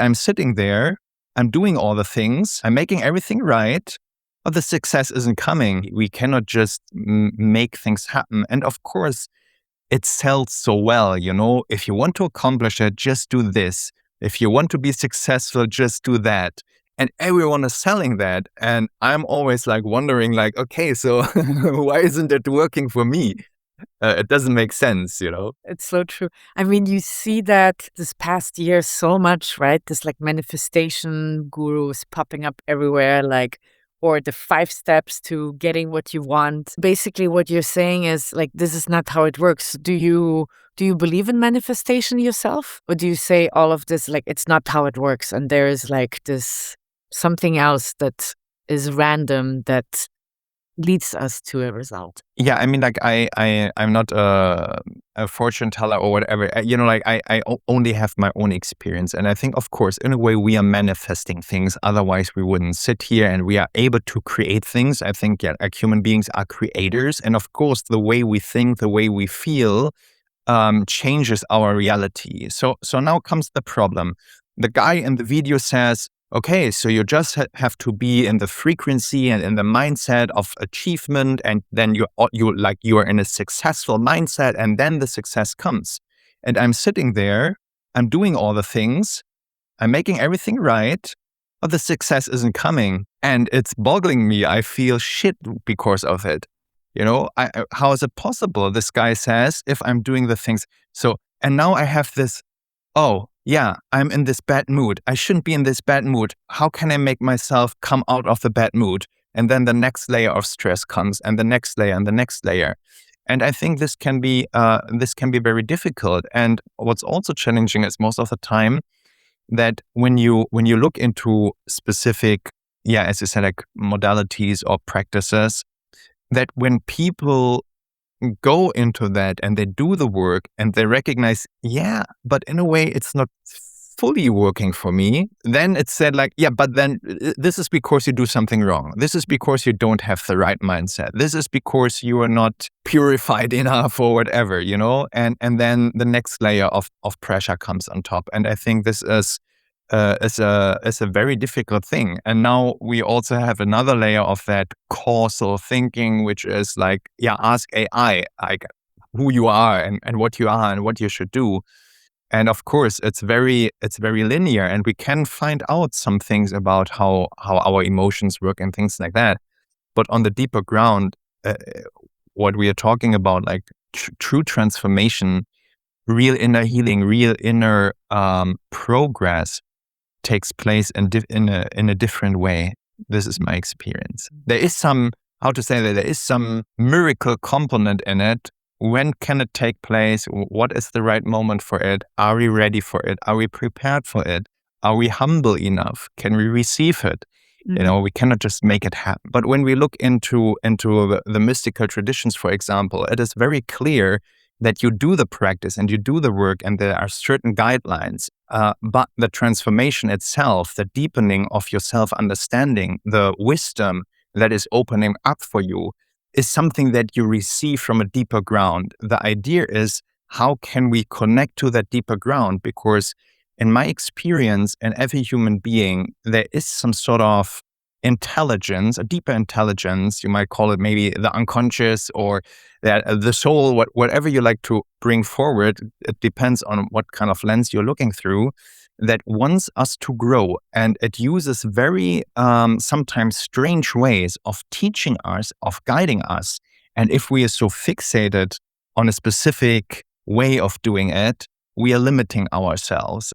I'm sitting there, I'm doing all the things, I'm making everything right, but the success isn't coming. We cannot just make things happen. And of course, it sells so well, if you want to accomplish it, just do this. If you want to be successful, just do that. And everyone is selling that. And I'm always wondering okay, so why isn't it working for me? It doesn't make sense, It's so true. I mean, you see that this past year so much, right? This manifestation gurus popping up everywhere, or the 5 steps to getting what you want. Basically, what you're saying is this is not how it works. Do you believe in manifestation yourself? Or do you say all of this, it's not how it works, and there is this something else that is random that leads us to a result? Yeah, I mean, I'm not a fortune teller or whatever. I only have my own experience. And I think, of course, in a way, we are manifesting things. Otherwise, we wouldn't sit here, and we are able to create things. I think, human beings are creators. And of course, the way we think, the way we feel changes our reality. So now comes the problem. The guy in the video says, okay, so you just have to be in the frequency and in the mindset of achievement, and then you are in a successful mindset, and then the success comes. And I'm sitting there, I'm doing all the things, I'm making everything right, but the success isn't coming, and it's boggling me. I feel shit because of it. How is it possible? This guy says, if I'm doing the things, and now I have this. Oh, yeah, I'm in this bad mood. I shouldn't be in this bad mood. How can I make myself come out of the bad mood? And then the next layer of stress comes, and the next layer, and the next layer. And I think this can be very difficult. And what's also challenging is most of the time that when you look into specific, as you said, modalities or practices, that when people go into that and they do the work and they recognize, but in a way it's not fully working for me, then it's said but then this is because you do something wrong. This is because you don't have the right mindset. This is because you are not purified enough or whatever, and then the next layer of pressure comes on top. And I think this is a very difficult thing. And now we also have another layer of that causal thinking, which is ask AI who you are and what you are and what you should do. And of course, it's very linear, and we can find out some things about how our emotions work and things like that. But on the deeper ground, what we are talking about, true transformation, real inner healing, real inner progress, takes place in a different way. This is my experience. There is some miracle component in it. When can it take place? What is the right moment for it? Are we ready for it? Are we prepared for it? Are we humble enough? Can we receive it? Mm-hmm. We cannot just make it happen. But when we look into the mystical traditions, for example, it is very clear that you do the practice and you do the work, and there are certain guidelines. But the transformation itself, the deepening of your self-understanding, the wisdom that is opening up for you, is something that you receive from a deeper ground. The idea is, how can we connect to that deeper ground? Because in my experience, in every human being, there is some sort of intelligence, a deeper intelligence. You might call it maybe the unconscious or the soul, whatever you like to bring forward. It depends on what kind of lens you're looking through, that wants us to grow. And it uses very sometimes strange ways of teaching us, of guiding us. And if we are so fixated on a specific way of doing it, we are limiting ourselves.